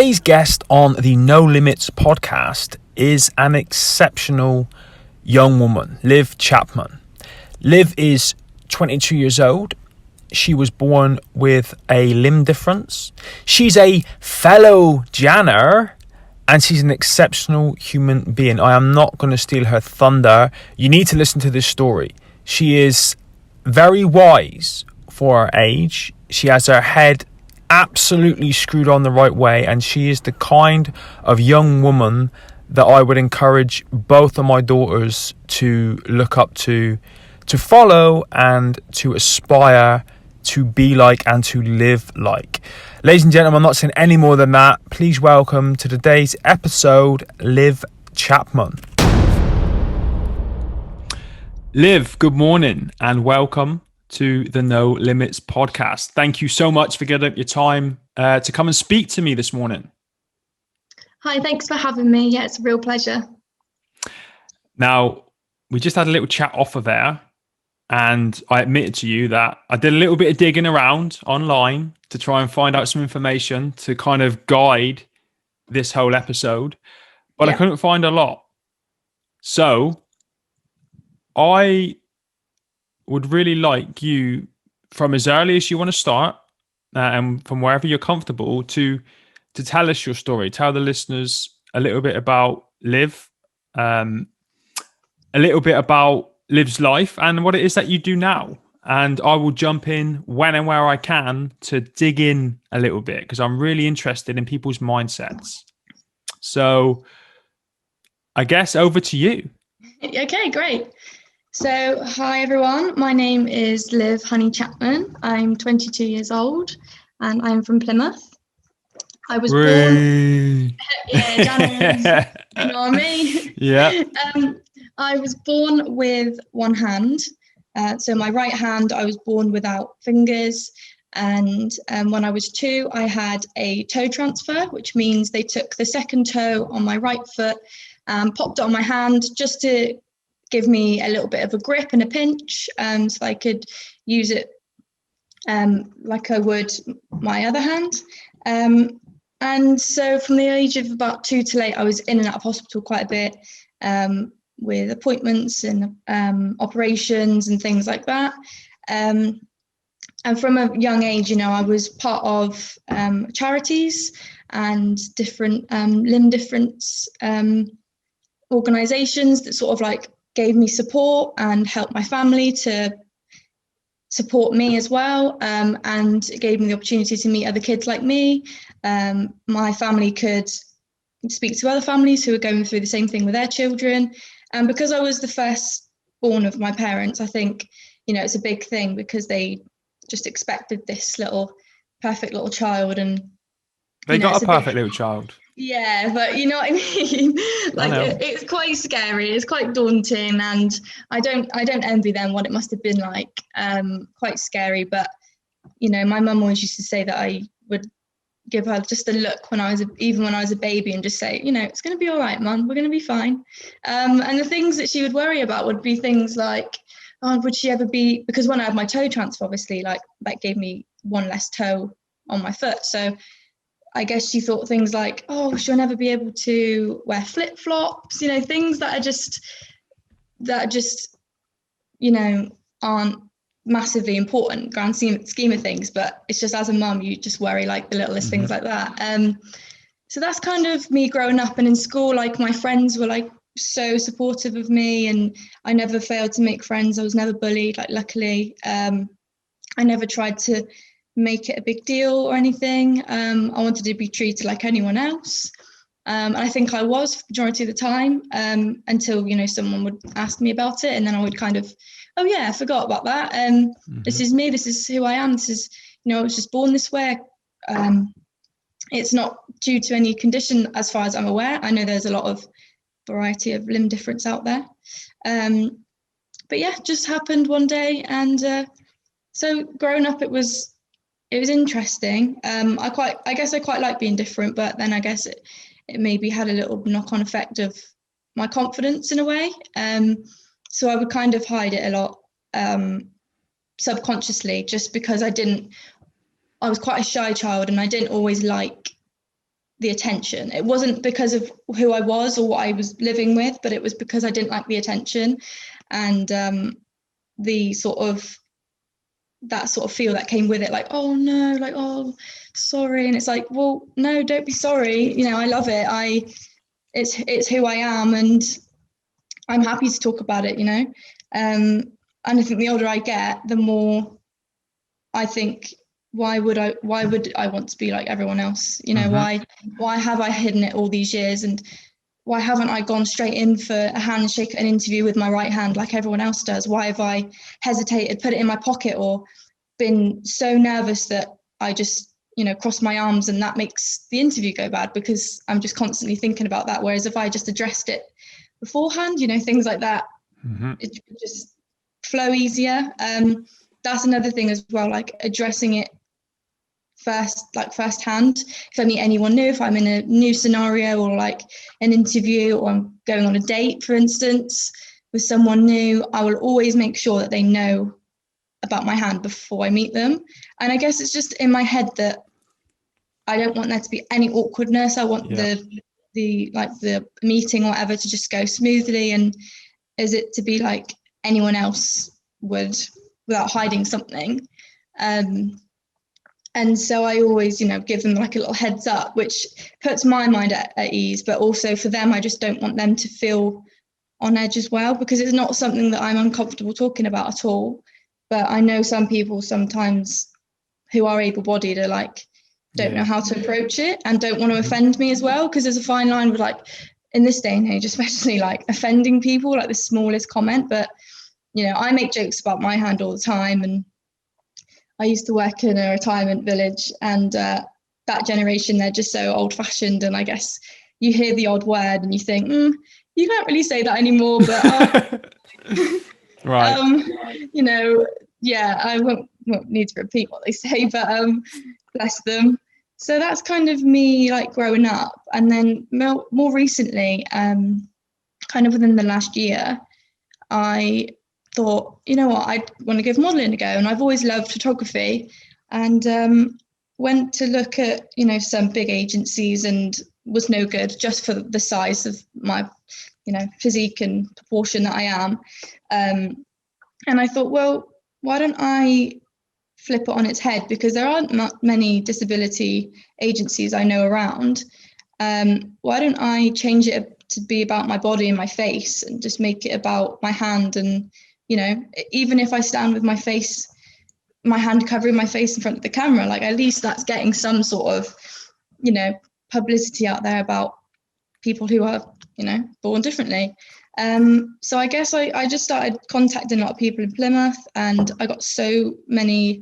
Today's guest on the No Limits podcast is an exceptional young woman, Liv Chapman. Liv is 22 years old. She was born with a limb difference. She's a fellow Janner, and she's an exceptional human being. I am not going to steal her thunder. You need to listen to this story. She is very wise for her age. She has her head absolutely screwed on the right way, and she is the kind of young woman that I would encourage both of my daughters to look up to follow, and to aspire to be like and to live like. Ladies and gentlemen, I'm not saying any more than that. Please welcome to today's episode, Liv Chapman. Liv, good morning and welcome to the No Limits podcast. Thank you so much for getting up your time to come and speak to me this morning. Hi, thanks for having me. Yeah, it's a real pleasure. Now, we just had a little chat off of air, and I admitted to you that I did a little bit of digging around online to try and find out some information to kind of guide this whole episode, but I couldn't find a lot. So I would really like you, from as early as you want to start, and from wherever you're comfortable, to tell us your story. Tell the listeners a little bit about Liv, a little bit about Liv's life and what it is that you do now. And I will jump in when and where I can to dig in a little bit, because I'm really interested in people's mindsets. So I guess over to you. Okay, great. So, hi everyone, my name is Liv Chapman. I'm 22 years old and I'm from Plymouth. I was born... Yeah, you know what I mean? Yeah. I was born with one hand. So my right hand, I was born without fingers. And when I was 2, I had a toe transfer, which means they took the second toe on my right foot and popped it on my hand just to give me a little bit of a grip and a pinch, so I could use it like I would my other hand. And so from the age of about 2 to 8, I was in and out of hospital quite a bit, with appointments and operations and things like that. And from a young age, you know, I was part of charities and different limb difference organisations that sort of like gave me support and helped my family to support me as well, and it gave me the opportunity to meet other kids like me. My family could speak to other families who were going through the same thing with their children, and because I was the first born of my parents, I think, you know, it's a big thing because they just expected this little perfect little child, and they got a perfect little child. Yeah, but you know what I mean? Like it's quite scary, it's quite daunting, and I don't envy them what it must have been like. Quite scary, but you know, my mum always used to say that I would give her just a look when I was a baby and just say, you know, it's going to be all right, Mum, we're going to be fine. And the things that she would worry about would be things like, oh, would she ever be, because when I had my toe transfer, obviously, like that gave me one less toe on my foot, so I guess she thought things like, oh, she'll never be able to wear flip-flops, you know, things that are just, you know, aren't massively important, grand scheme of things. But it's just, as a mum, you just worry like the littlest things like that. So that's kind of me growing up. And in school, like my friends were like so supportive of me, and I never failed to make friends. I was never bullied, like luckily. I never tried to make it a big deal or anything. I wanted to be treated like anyone else. And I think I was for the majority of the time, until, you know, someone would ask me about it, and then I would kind of, oh yeah, I forgot about that. This is me, this is who I am, this is, you know, I was just born this way. It's not due to any condition as far as I'm aware. I know there's a lot of variety of limb difference out there. But yeah, just happened one day. And so growing up, it was interesting. I guess I quite like being different, but then I guess it maybe had a little knock-on effect of my confidence in a way. So I would kind of hide it a lot, subconsciously, just because I was quite a shy child, and I didn't always like the attention. It wasn't because of who I was or what I was living with, but it was because I didn't like the attention and the sort of that sort of feel that came with it, like, oh no, like, oh, sorry. And it's like, well, no, don't be sorry. You know, I love it. It's who I am, and I'm happy to talk about it, you know. And I think the older I get, the more I think, why would I want to be like everyone else? You know, why have I hidden it all these years? And why haven't I gone straight in for a handshake, an interview with my right hand like everyone else does? Why have I hesitated, put it in my pocket, or been so nervous that I just, you know, cross my arms and that makes the interview go bad because I'm just constantly thinking about that. Whereas if I just addressed it beforehand, you know, things like that, it would just flow easier. That's another thing as well, like addressing it firsthand. If I meet anyone new, if I'm in a new scenario or like an interview, or I'm going on a date, for instance, with someone new, I will always make sure that they know about my hand before I meet them. And I guess it's just in my head that I don't want there to be any awkwardness. I want the meeting or whatever to just go smoothly, and is it to be like anyone else would, without hiding something. And so I always, you know, give them like a little heads up, which puts my mind at ease. But also for them, I just don't want them to feel on edge as well, because it's not something that I'm uncomfortable talking about at all. But I know some people sometimes who are able-bodied are like, don't know how to approach it and don't want to offend me as well, because there's a fine line with, like, in this day and age, especially, like offending people, like the smallest comment. But, you know, I make jokes about my hand all the time, and I used to work in a retirement village, and that generation, they're just so old-fashioned, and I guess you hear the odd word and you think, you can't really say that anymore, but right. You know, I won't need to repeat what they say, but bless them. So that's kind of me, like, growing up. And then more recently, kind of within the last year, I thought, you know what, I want to give modelling a go. And I've always loved photography, and went to look at, you know, some big agencies, and was no good just for the size of my, you know, physique and proportion that I am. And I thought, well, why don't I flip it on its head? Because there aren't many disability agencies I know around. Why don't I change it to be about my body and my face, and just make it about my hand? And, you know, even if I stand with my hand covering my face in front of the camera, like, at least that's getting some sort of, you know, publicity out there about people who are, you know, born differently. So I guess I just started contacting a lot of people in Plymouth, and I got so many,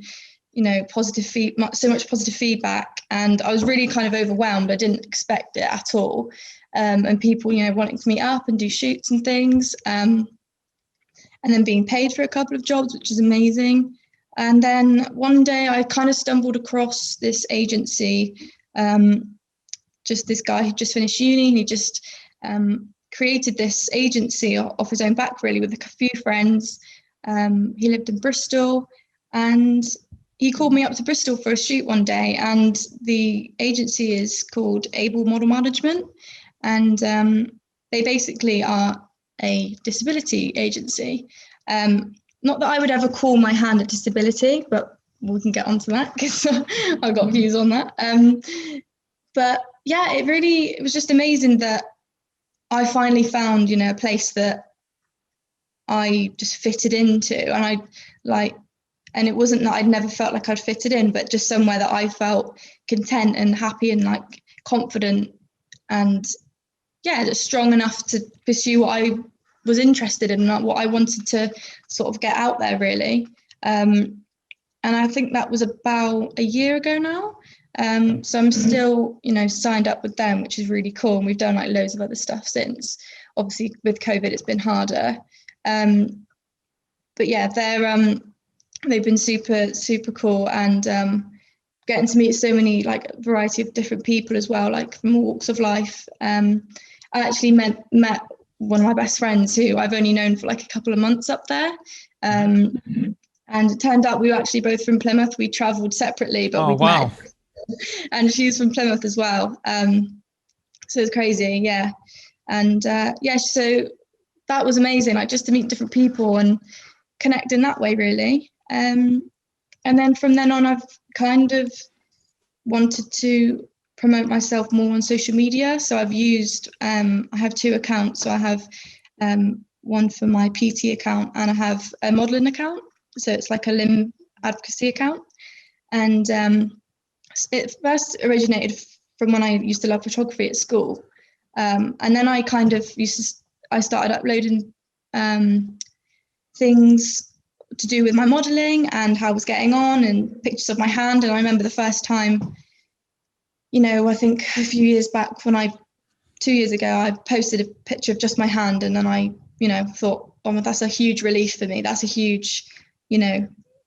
you know, so much positive feedback, and I was really kind of overwhelmed. I didn't expect it at all. And people, you know, wanting to meet up and do shoots and things, and then being paid for a couple of jobs, which is amazing. And then one day I kind of stumbled across this agency, just this guy who just finished uni. He just created this agency off his own back, really, with a few friends. He lived in Bristol, and he called me up to Bristol for a shoot one day. And the agency is called Able Model Management, and they basically are a disability agency. Not that I would ever call my hand a disability, but we can get onto that because I've got views on that. But yeah, it was just amazing that I finally found, you know, a place that I just fitted into. And and it wasn't that I'd never felt like I'd fitted in, but just somewhere that I felt content and happy and, like, confident, and just strong enough to pursue what I was interested in, what I wanted to sort of get out there, really. And I think that was about a year ago now. So I'm still, you know, signed up with them, which is really cool. And we've done, like, loads of other stuff since. Obviously, with COVID, it's been harder. But yeah, they've been super, super cool, and getting to meet so many, like, variety of different people as well, like, from all walks of life. I actually met one of my best friends who I've only known for like a couple of months up there. And it turned out we were actually both from Plymouth. We travelled separately, but we met and she's from Plymouth as well. So it's crazy, yeah. And so that was amazing, like just to meet different people and connect in that way, really. And then from then on, I've kind of wanted to promote myself more on social media. So I've used, I have 2 accounts. So I have one for my PT account, and I have a modelling account. So it's like a limb advocacy account. And it first originated from when I used to love photography at school. And then I kind of I started uploading things to do with my modelling and how I was getting on, and pictures of my hand. And I remember the first time, I think a few years back 2 years ago, I posted a picture of just my hand, and then I, thought, oh, that's a huge relief for me. That's a huge,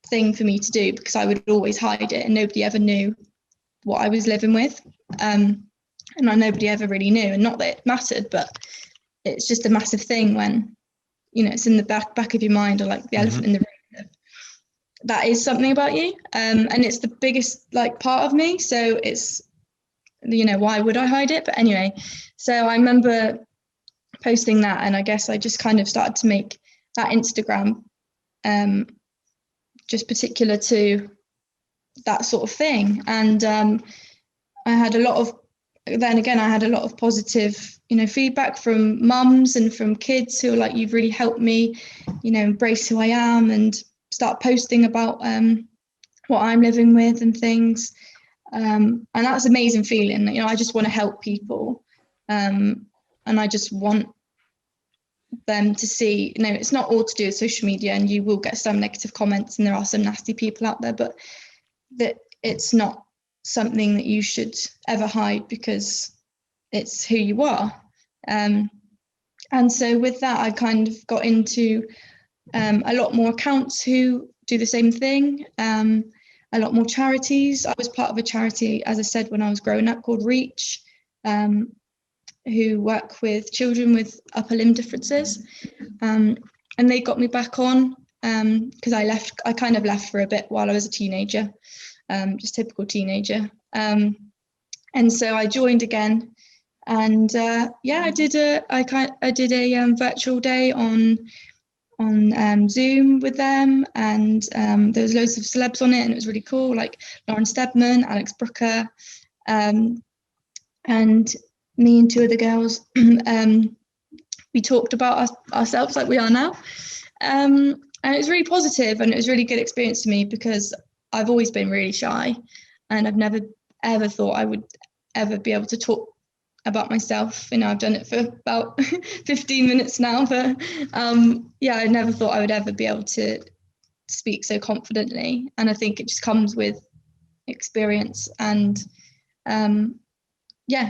thing for me to do, because I would always hide it and nobody ever knew what I was living with. And nobody ever really knew, and not that it mattered, but it's just a massive thing when, it's in the back of your mind, or like the elephant in the room. That is something about you. And it's the biggest part of me. So it's, why would I hide it? But anyway, so I remember posting that, and I guess I just kind of started to make that Instagram just particular to that sort of thing. And I had a lot of positive, feedback from mums and from kids who are like, you've really helped me, embrace who I am and start posting about what I'm living with and things. And that's an amazing feeling. I just want to help people. And I just want them to see, it's not all to do with social media, and you will get some negative comments, and there are some nasty people out there, but that it's not something that you should ever hide, because it's who you are. And so with that, I kind of got into a lot more accounts who do the same thing, a lot more charities. I was part of a charity, as I said, when I was growing up, called Reach, who work with children with upper limb differences. And they got me back on, because I kind of left for a bit while I was a teenager, just typical teenager. And so I joined again, and I did a virtual day on Zoom with them, and there was loads of celebs on it, and it was really cool, like Lauren Stedman, Alex Brooker, and me and 2 other girls. We talked about ourselves like we are now, and it was really positive, and it was a really good experience to me, because I've always been really shy, and I've never ever thought I would ever be able to talk about myself. I've done it for about 15 minutes now, but I never thought I would ever be able to speak so confidently. And I think it just comes with experience, and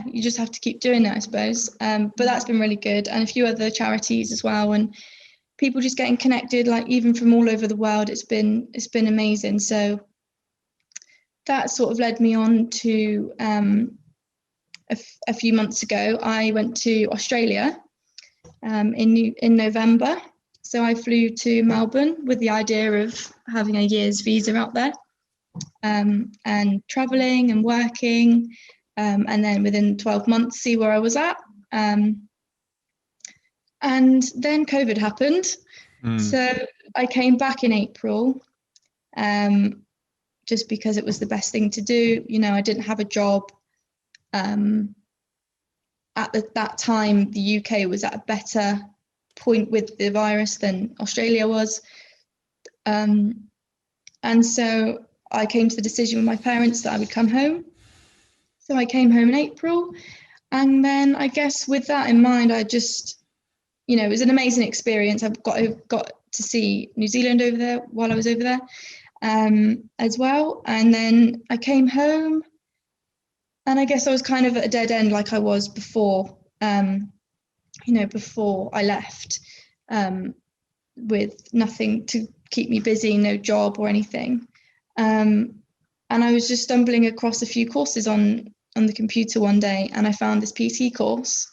you just have to keep doing it, I suppose. But that's been really good, and a few other charities as well, and people just getting connected, like even from all over the world. It's been amazing. So that sort of led me on to a few months ago, I went to Australia in November. So I flew to Melbourne with the idea of having a year's visa out there, and traveling and working, and then within 12 months see where I was at. And then COVID happened. So I came back in April, just because it was the best thing to do. I didn't have a job. At that time, the UK was at a better point with the virus than Australia was. And so I came to the decision with my parents that I would come home. So I came home in April. And then I guess with that in mind, I just, it was an amazing experience. I've got to see New Zealand over there while I was over there as well. And then I came home, and I guess I was kind of at a dead end, like I was before, before I left, with nothing to keep me busy, no job or anything. And I was just stumbling across a few courses on the computer one day, and I found this PT course,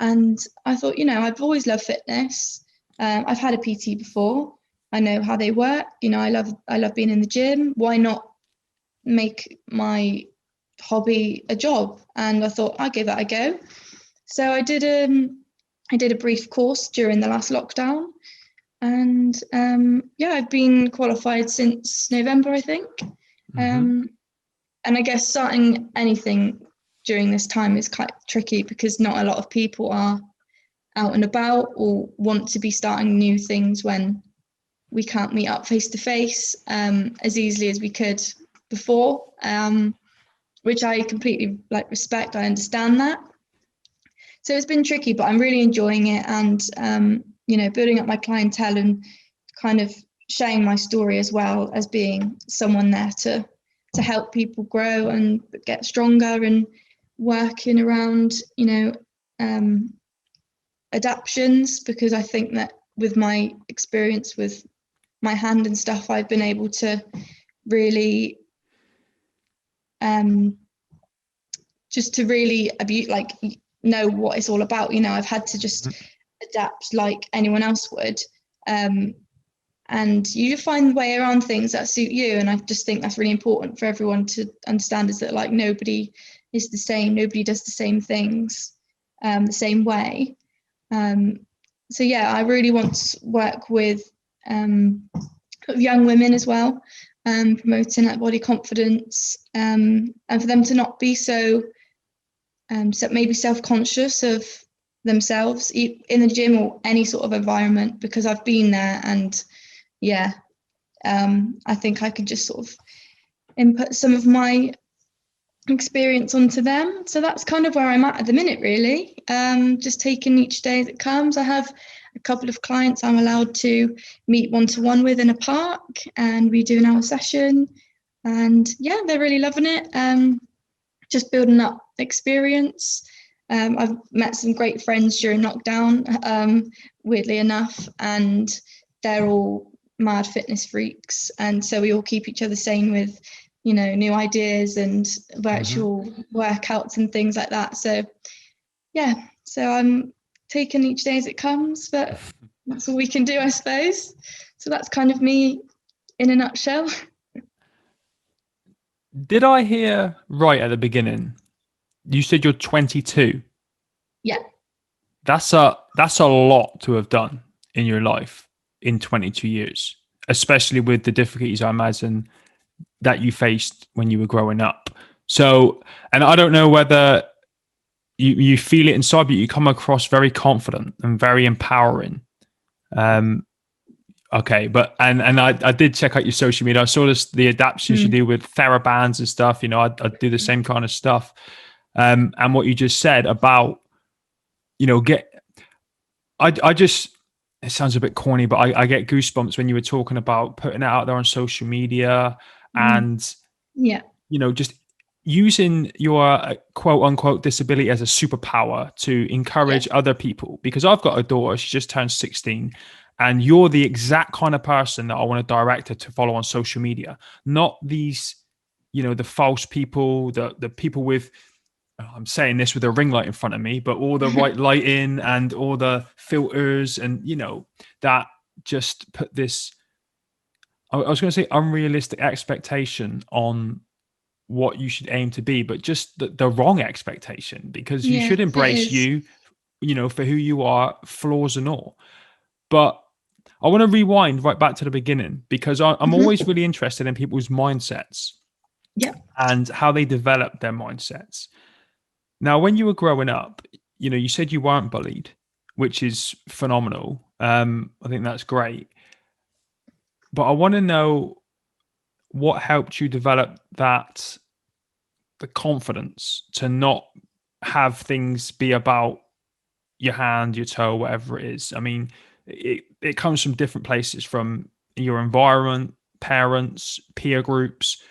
and I thought, I've always loved fitness. I've had a PT before. I know how they work. I love being in the gym. Why not make my hobby a job, and I thought I'd give that a go. So I did a brief course during the last lockdown, and I've been qualified since November, I think. And I guess starting anything during this time is quite tricky because not a lot of people are out and about or want to be starting new things when we can't meet up face to face as easily as we could before, which I completely respect. I understand that. So it's been tricky, but I'm really enjoying it, and building up my clientele and kind of sharing my story as well as being someone there to help people grow and get stronger, and working around adaptions, because I think that with my experience with my hand and stuff, I've been able to really just to really know what it's all about. I've had to just adapt like anyone else would, and you find the way around things that suit you. And I just think that's really important for everyone to understand, is that nobody is the same, nobody does the same things the same way. So I really want to work with young women as well, promoting body confidence, and for them to not be so maybe self-conscious of themselves in the gym or any sort of environment, because I've been there, and I think I could just sort of input some of my experience onto them. So that's kind of where I'm at the minute, really. Just taking each day as it comes. I have a couple of clients I'm allowed to meet one-to-one with in a park, and we do an hour session, and they're really loving it. Just building up experience. I've met some great friends during lockdown, weirdly enough, and they're all mad fitness freaks, and so we all keep each other sane with new ideas and virtual workouts and things like that. So I'm taking each day as it comes, but that's all we can do, I suppose. So that's kind of me in a nutshell. Did I hear right at the beginning? You said you're 22. Yeah. That's a lot to have done in your life in 22 years, especially with the difficulties, I imagine, that you faced when you were growing up. So, and I don't know whether you feel it inside, but you come across very confident and very empowering. Okay, but and I did check out your social media. I saw the adaptations you do with TheraBands and stuff. I do the same kind of stuff. And what you just said about, I just, it sounds a bit corny, but I get goosebumps when you were talking about putting it out there on social media and, just using your quote unquote disability as a superpower to encourage other people. Because I've got a daughter, she just turned 16. And you're the exact kind of person that I want to direct her to follow on social media, not these, the false people, the people with, I'm saying this with a ring light in front of me, but all the right lighting and all the filters and, that just put this, I was going to say unrealistic expectation on what you should aim to be, but just the wrong expectation, because you should embrace you, for who you are, flaws and all. But I want to rewind right back to the beginning, because I'm always really interested in people's mindsets and how they develop their mindsets. Now, when you were growing up, you said you weren't bullied, which is phenomenal. I think that's great. But I want to know what helped you develop the confidence to not have things be about your hand, your toe, whatever it is. I mean, it comes from different places, from your environment, parents, peer groups,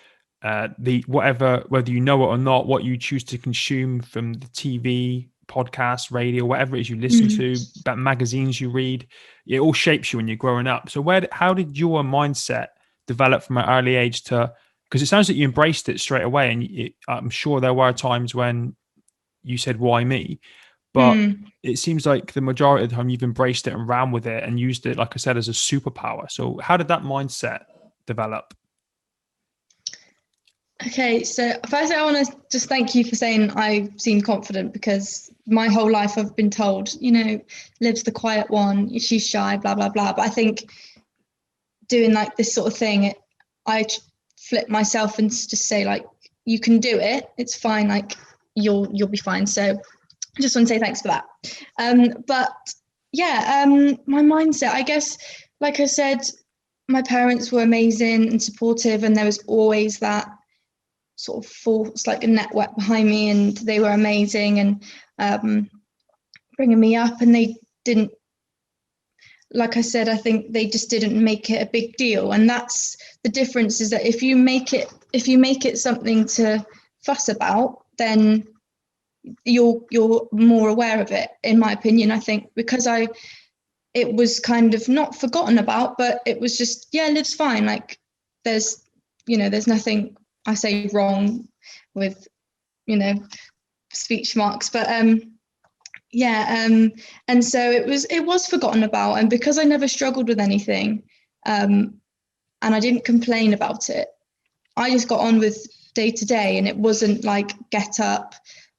whether you know it or not, what you choose to consume from the TV, podcast, radio, whatever it is you listen to, about magazines you read. It all shapes you when you're growing up. So how did your mindset develop from an early age because it sounds like you embraced it straight away, and I'm sure there were times when you said, why me? But it seems like the majority of the time you've embraced it and ran with it and used it, like I said, as a superpower. So how did that mindset develop? Okay, so firstly, I want to just thank you for saying I seem confident, because my whole life I've been told, Liv's the quiet one, she's shy, blah, blah, blah. But I think doing like this sort of thing, I flip myself and just say, like, you can do it. It's fine. Like, you'll be fine. So I just want to say thanks for that. But yeah, my mindset, I guess, like I said, my parents were amazing and supportive, and there was always that sort of force, like a network behind me, and they were amazing and bringing me up. And they didn't, like I said, I think they just didn't make it a big deal. And that's the difference, is that if you make it something to fuss about, then you're more aware of it, in my opinion. I think because it was kind of not forgotten about, but it was just, yeah, Liv's fine. Like, there's nothing I say wrong with, speech marks, but yeah, and so it was forgotten about. And because I never struggled with anything, and I didn't complain about it, I just got on with day to day. And it wasn't like, get up,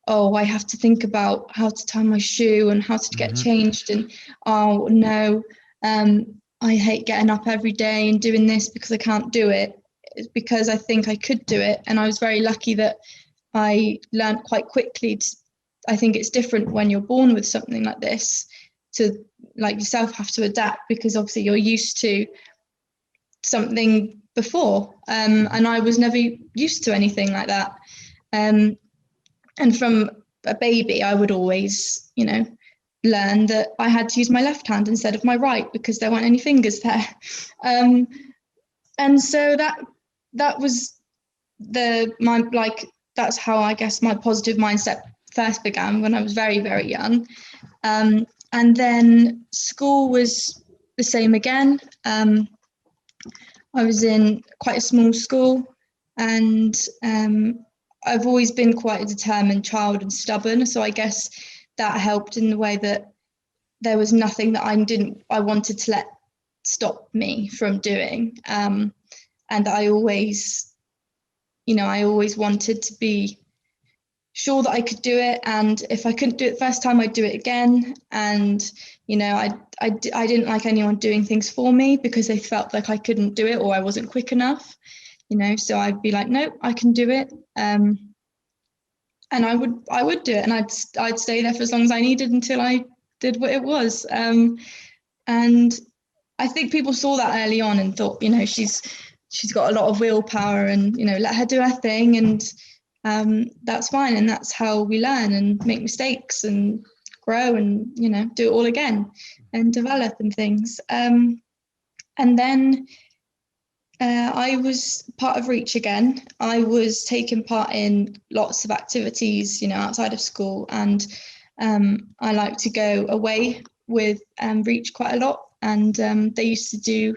oh, I have to think about how to tie my shoe and how to get changed, and oh no, I hate getting up every day and doing this because I can't do it. It's because I think I could do it, and I was very lucky that I learned quite quickly. I think it's different when you're born with something like this, to, like yourself, have to adapt, because obviously you're used to something before, and I was never used to anything like that. And from a baby, I would always, learn that I had to use my left hand instead of my right, because there weren't any fingers there. And so that was that's how, I guess, my positive mindset first began, when I was very, very young. And then school was the same again. I was in quite a small school, and I've always been quite a determined child and stubborn. So I guess that helped in the way that there was nothing that I wanted to let stop me from doing. And I always wanted to be sure that I could do it. And if I couldn't do it the first time, I'd do it again. And, I didn't like anyone doing things for me, because they felt like I couldn't do it or I wasn't quick enough, so I'd be like, no, I can do it. And I would do it, and I'd stay there for as long as I needed until I did what it was. And I think people saw that early on and thought, she's got a lot of willpower, and, let her do her thing. And that's fine. And that's how we learn and make mistakes and grow and, do it all again and develop and things. And then I was part of Reach again. I was taking part in lots of activities, outside of school. And I like to go away with Reach quite a lot. And they used to do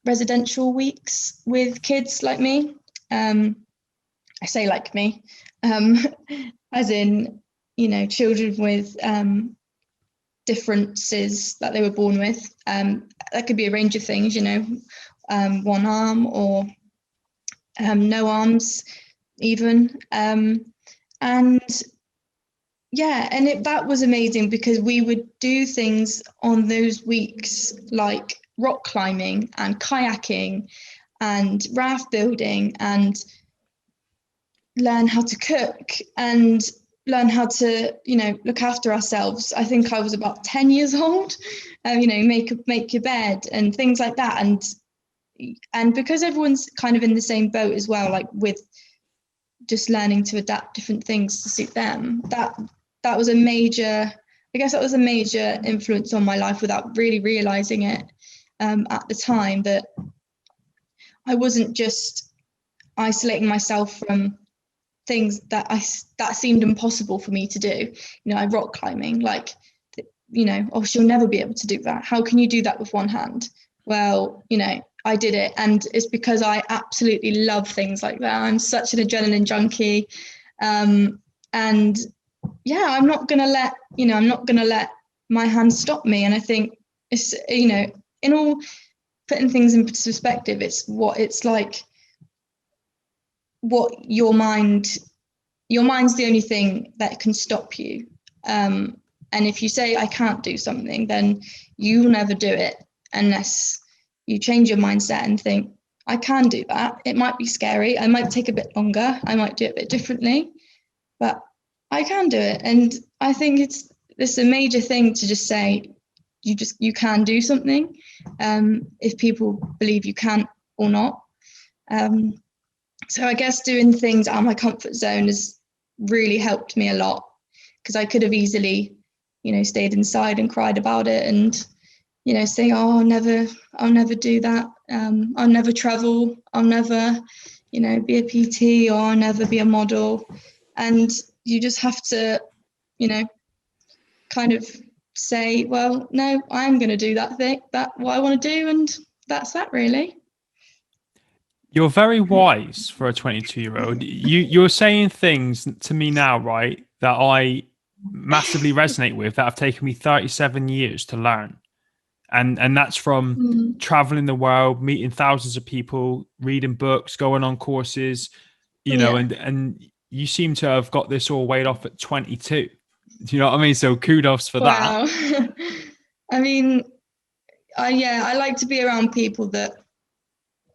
residential weeks with kids like me. I say like me, as in, children with differences that they were born with. That could be a range of things, one arm or no arms even. And yeah, and that was amazing, because we would do things on those weeks like rock climbing and kayaking and raft building, and learn how to cook and learn how to, look after ourselves. I think I was about 10 years old. Make your bed and things like that. And because everyone's kind of in the same boat as well, like with just learning to adapt different things to suit them, that was a major influence on my life, without really realizing it at the time, that I wasn't just isolating myself from things that seemed impossible for me to do. Like rock climbing, like, oh, she'll never be able to do that. How can you do that with one hand? Well, I did it, and it's because I absolutely love things like that. I'm such an adrenaline junkie. And yeah, I'm not gonna let my hands stop me. And I think it's, in all, putting things in perspective, it's what it's like what your mind's the only thing that can stop you. And if you say, I can't do something, then you'll never do it unless you change your mindset and think, I can do that. It might be scary. I might take a bit longer. I might do it a bit differently, but I can do it. And I think it's a major thing to just say, you can do something, if people believe you can or not. So I guess doing things out of my comfort zone has really helped me a lot, because I could have easily, stayed inside and cried about it and, say, oh, I'll never do that. I'll never travel. I'll never, be a PT, or I'll never be a model. And you just have to, kind of say, well, no, I'm going to do that what I want to do. And that's that, really. You're very wise for a 22-year-old. You're saying things to me now, right, that I massively resonate with, that have taken me 37 years to learn. And that's from traveling the world, meeting thousands of people, reading books, going on courses, and you seem to have got this all weighed off at 22. Do you know what I mean? So kudos for that. Wow. I mean, I like to be around people that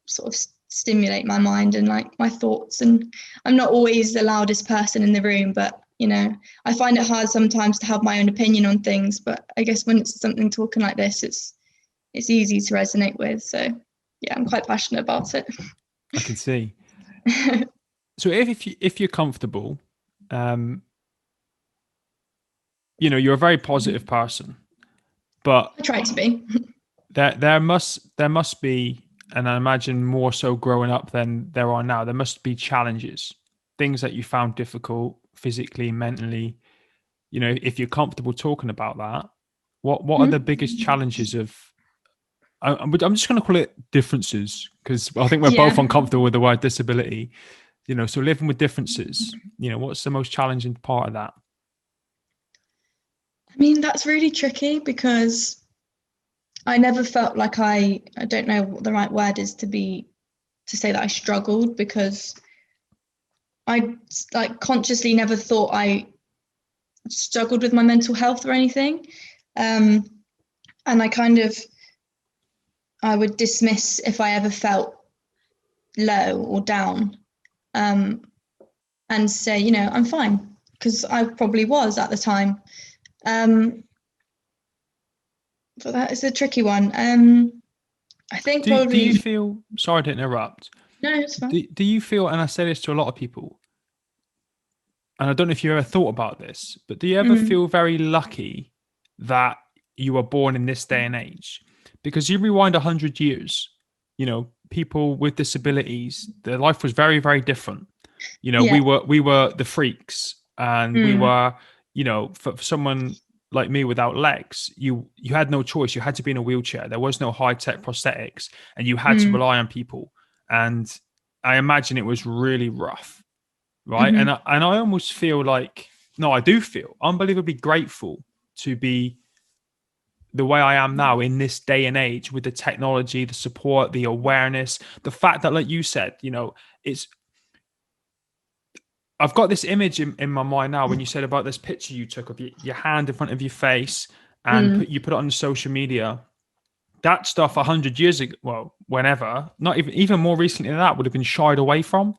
sort of stimulate my mind and like my thoughts. And I'm not always the loudest person in the room, but I find it hard sometimes to have my own opinion on things. But I guess when it's something talking like this, it's easy to resonate with. So yeah, I'm quite passionate about it. I can see. So if you're comfortable, you're a very positive person, but I try to be. there must be, and I imagine more so growing up than there are now, there must be challenges, things that you found difficult physically, mentally. If you're comfortable talking about that, what are the biggest challenges of, I'm just going to call it differences, because I think we're both uncomfortable with the word disability. So living with differences, what's the most challenging part of that? I mean, that's really tricky, because I never felt like I don't know what the right word is to say that I struggled, because I like consciously never thought I struggled with my mental health or anything. And I would dismiss if I ever felt low or down, and say, I'm fine, because I probably was at the time. But that is a tricky one. I think probably. Do you feel, sorry to interrupt. No, it's fine. Do you feel, and I say this to a lot of people, and I don't know if you ever thought about this, but do you ever feel very lucky that you were born in this day and age? Because you rewind 100 years, people with disabilities, their life was very, very different. We were the freaks, and we were, for someone like me without legs, you had no choice. You had to be in a wheelchair. There was no high-tech prosthetics, and you had to rely on people. And I imagine it was really rough, right? And I almost feel like, no, I do feel unbelievably grateful to be the way I am now in this day and age, with the technology, the support, the awareness, the fact that, like you said, I've got this image in my mind now when you said about this picture you took of your hand in front of your face, and you put it on social media. That stuff 100 years ago, well, whenever, not even more recently than that, would have been shied away from,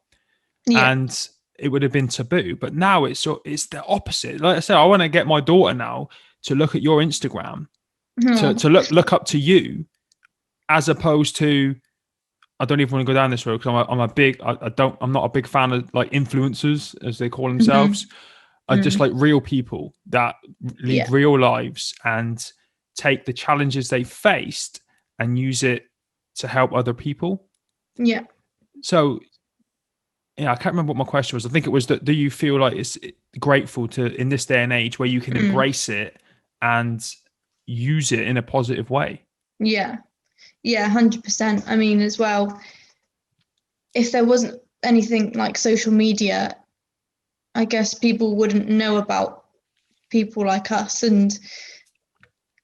and it would have been taboo. But now it's the opposite. Like I said, I want to get my daughter now to look at your Instagram, to look up to you, as opposed to, I don't even want to go down this road, because I'm not a big fan of like influencers, as they call themselves. I just like real people that lead real lives and take the challenges they faced and use it to help other people. Yeah. So, I can't remember what my question was. I think it was that, do you feel like it's grateful to, in this day and age, where you can embrace it and use it in a positive way? Yeah. Yeah, 100%. I mean, as well, if there wasn't anything like social media, I guess people wouldn't know about people like us, and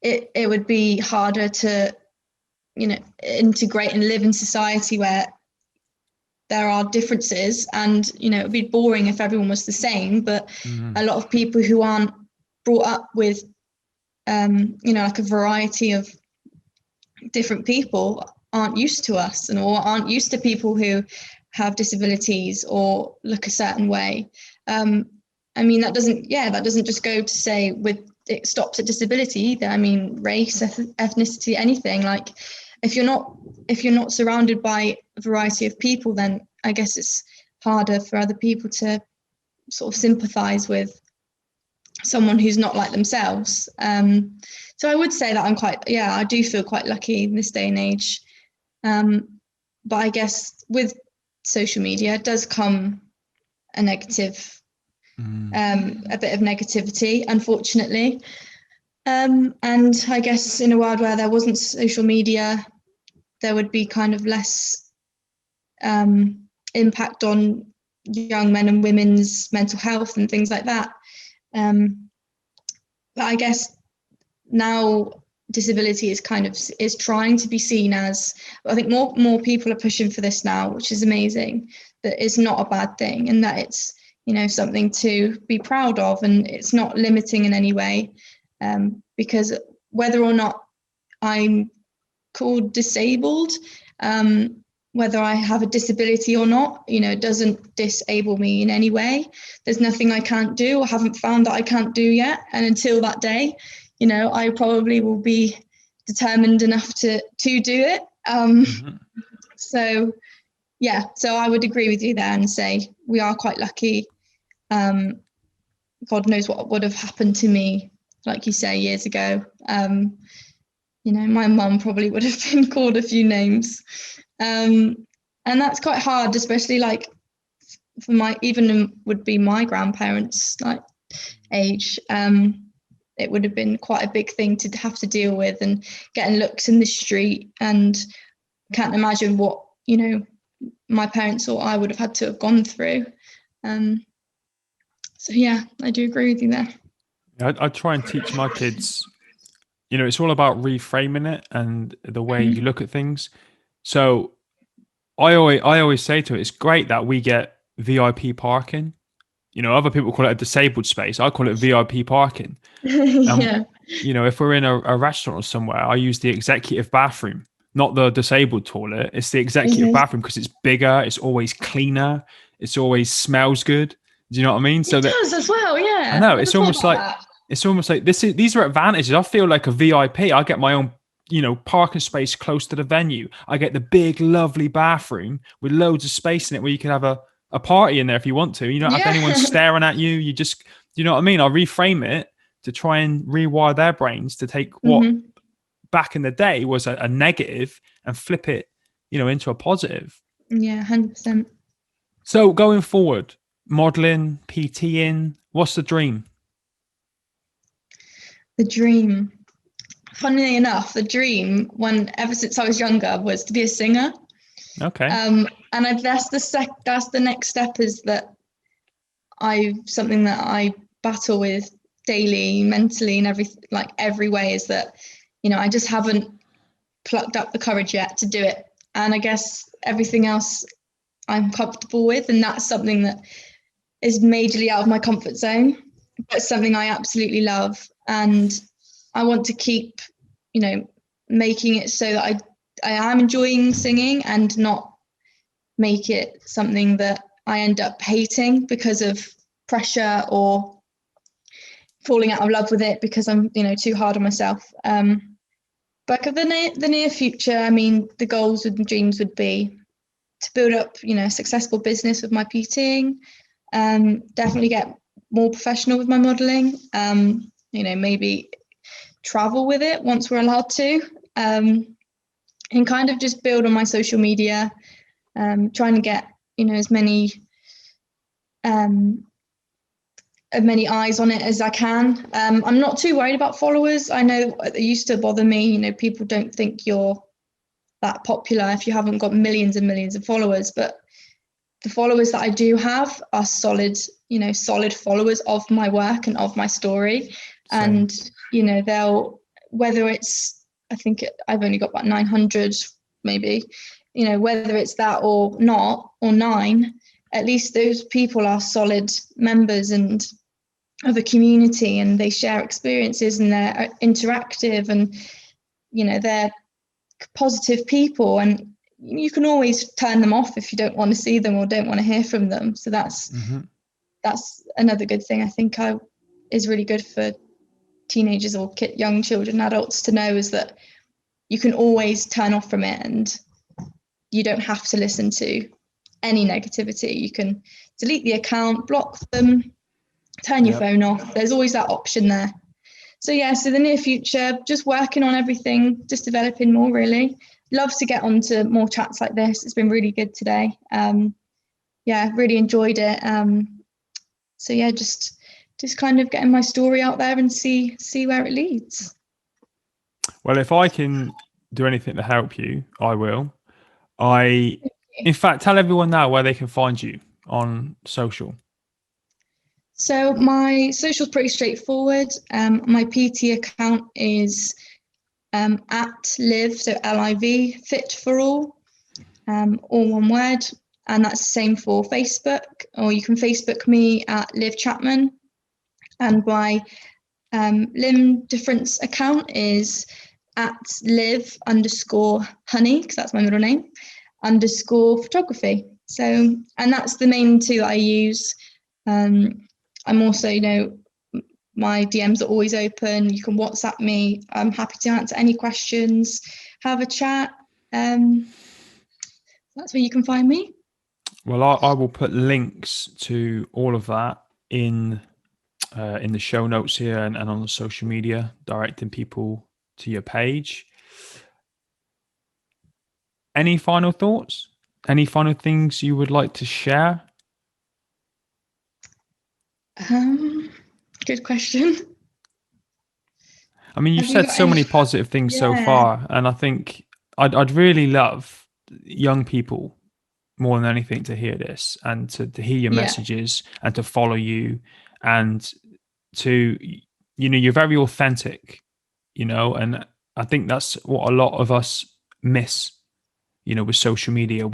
it would be harder to, integrate and live in society where there are differences, and it'd be boring if everyone was the same. But a lot of people who aren't brought up with like a variety of different people aren't used to us, or aren't used to people who have disabilities or look a certain way. That doesn't just go to say it stops at disability either. Race, ethnicity, anything. Like if you're not surrounded by a variety of people, then I guess it's harder for other people to sort of sympathize with someone who's not like themselves. So I would say that I do feel quite lucky in this day and age. But I guess with social media does come a negative, a bit of negativity, unfortunately. And I guess in a world where there wasn't social media, there would be kind of less impact on young men and women's mental health and things like that. But I guess now disability is trying to be seen as, I think more people are pushing for this now, which is amazing, that it's not a bad thing, and that it's something to be proud of, and it's not limiting in any way, because whether or not I'm called disabled, whether I have a disability or not, it doesn't disable me in any way. There's nothing I can't do or haven't found that I can't do yet. And until that day, I probably will be determined enough to do it. So I would agree with you there and say we are quite lucky. God knows what would have happened to me, like you say, years ago. My mum probably would have been called a few names. And that's quite hard, especially like for would be my grandparents' like age. It would have been quite a big thing to have to deal with, and getting looks in the street, and can't imagine what my parents or I would have had to have gone through. So yeah, I do agree with you there. I try and teach my kids, it's all about reframing it and the way you look at things. So I always say to it, it's great that we get VIP parking. Other people call it a disabled space. I call it VIP parking. Yeah. If we're in a restaurant or somewhere, I use the executive bathroom, not the disabled toilet. It's the executive bathroom because it's bigger, it's always cleaner, it's always smells good. Do you know what I mean? So it does as well, yeah. I know. It's almost like these are advantages. I feel like a VIP. I get my own parking space close to the venue. I get the big, lovely bathroom with loads of space in it where you can have a party in there if you want to. You don't have anyone staring at you. You just, you know what I mean? I reframe it to try and rewire their brains to take what back in the day was a negative and flip it, into a positive. Yeah, 100%. So going forward, modeling, PTing, what's the dream? The dream. Funnily enough, the dream, ever since I was younger, was to be a singer. Okay. And that's the next step, is that something that I battle with daily, mentally, and every way, is that I just haven't plucked up the courage yet to do it. And I guess everything else I'm comfortable with, and that's something that is majorly out of my comfort zone, but something I absolutely love. And I want to keep, making it so that I am enjoying singing, and not make it something that I end up hating because of pressure or falling out of love with it because I'm, too hard on myself. But for the near future, the goals and dreams would be to build up, a successful business with my PTing, definitely get more professional with my modeling, maybe travel with it once we're allowed to, and kind of just build on my social media, trying to get, as many eyes on it as I can. I'm not too worried about followers. I know it used to bother me, people don't think you're that popular if you haven't got millions and millions of followers, but the followers that I do have are solid followers of my work and of my story. Same. And, they'll, whether it's, I've only got about 900 maybe, you know, whether it's that or not, or 9, at least those people are solid members and of a community, and they share experiences, and they're interactive, and, you know, they're positive people, and you can always turn them off if you don't want to see them or don't want to hear from them. So that's another good thing I think is really good for teenagers or young children, adults to know, is that you can always turn off from it, and you don't have to listen to any negativity. You can delete the account, block them, turn your phone off. There's always that option there. So so the near future, just working on everything, just developing more, really. Love to get onto more chats like this. It's been really good today. Really enjoyed it. Just kind of getting my story out there and see where it leads. Well, if I can do anything to help you, I will. In fact, tell everyone now where they can find you on social. So my social's pretty straightforward. My PT account is at Liv, so Liv, Fit for All one word. And that's the same for Facebook, or you can Facebook me at Liv Chapman. And my limb difference account is at Liv_honey, because that's my middle name, _photography. So, and that's the main two that I use. I'm also, you know, my DMs are always open. You can WhatsApp me. I'm happy to answer any questions, have a chat. That's where you can find me. Well, I will put links to all of that in the show notes here and on the social media, directing people to your page. Any final thoughts? Any final things you would like to share? Good question. I mean, you've said so many positive things so far, and I think I'd really love young people more than anything to hear this, and to hear your messages, and to follow you, and to, you know, you're very authentic, you know, and I think that's what a lot of us miss, you know, with social media.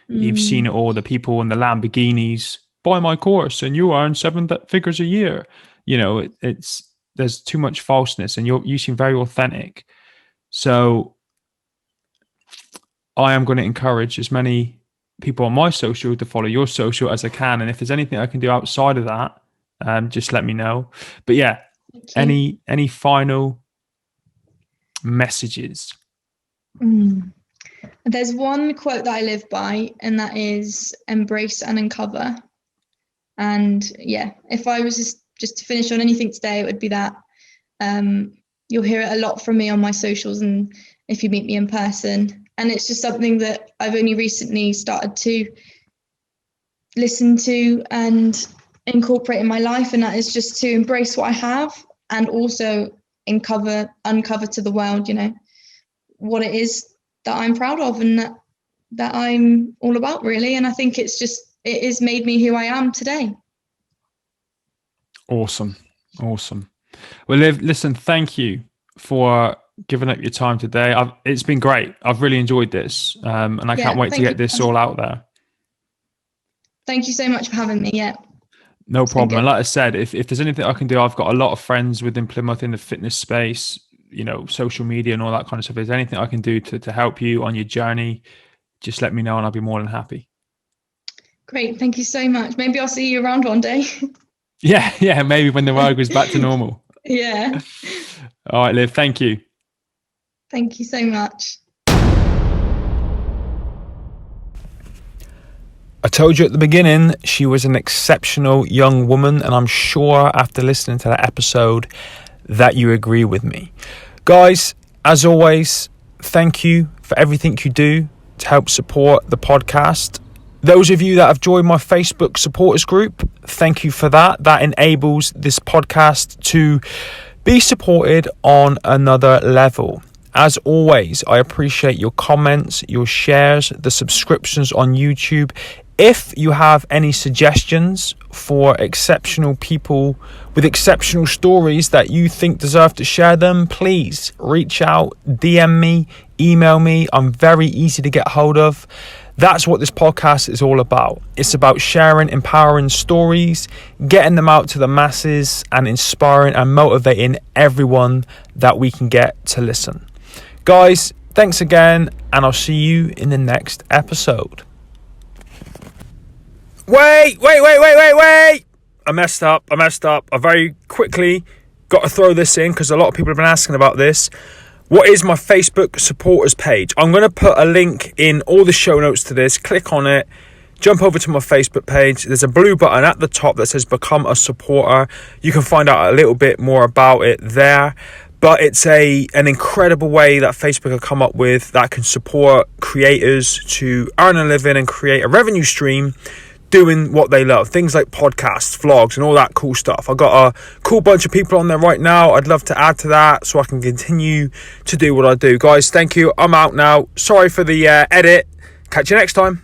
You've seen it all, the people in the Lamborghinis, buy my course and you earn 7 figures a year. You know, there's too much falseness, and you seem very authentic. So I am going to encourage as many people on my social to follow your social as I can. And if there's anything I can do outside of that, just let me know. But yeah, any final messages? There's one quote that I live by, and that is embrace and uncover. And if I was just to finish on anything today, it would be that. You'll hear it a lot from me on my socials, and if you meet me in person. And it's just something that I've only recently started to listen to and incorporate in my life, and that is just to embrace what I have, and also uncover to the world, you know, what it is that I'm proud of, and that I'm all about, really. And I think it has made me who I am today. Awesome. Well, Liv, listen, thank you for giving up your time today. It's been great. I've really enjoyed this, and I can't wait to get this all out there. Thank you so much for having me. No problem. And like I said, if there's anything I can do, I've got a lot of friends within Plymouth in the fitness space, you know, social media and all that kind of stuff. If there's anything I can do to help you on your journey, just let me know and I'll be more than happy. Great. Thank you so much. Maybe I'll see you around one day. Yeah. Maybe when the world goes back to normal. Yeah. All right, Liv. Thank you. Thank you so much. I told you at the beginning, she was an exceptional young woman, and I'm sure after listening to that episode that you agree with me. Guys, as always, thank you for everything you do to help support the podcast. Those of you that have joined my Facebook supporters group, thank you for that. That enables this podcast to be supported on another level. As always, I appreciate your comments, your shares, the subscriptions on YouTube. If you have any suggestions for exceptional people with exceptional stories that you think deserve to share them, please reach out, DM me, email me. I'm very easy to get hold of. That's what this podcast is all about. It's about sharing empowering stories, getting them out to the masses, and inspiring and motivating everyone that we can get to listen. Guys, thanks again, and I'll see you in the next episode. Wait. I messed up. I very quickly got to throw this in because a lot of people have been asking about this. What is my Facebook supporters page? I'm going to put a link in all the show notes to this. Click on it. Jump over to my Facebook page. There's a blue button at the top that says become a supporter. You can find out a little bit more about it there. But it's an incredible way that Facebook have come up with that can support creators to earn a living and create a revenue stream doing what they love. Things like podcasts, vlogs, and all that cool stuff. I've got a cool bunch of people on there right now. I'd love to add to that so I can continue to do what I do. Guys, thank you. I'm out now. Sorry for the edit. Catch you next time.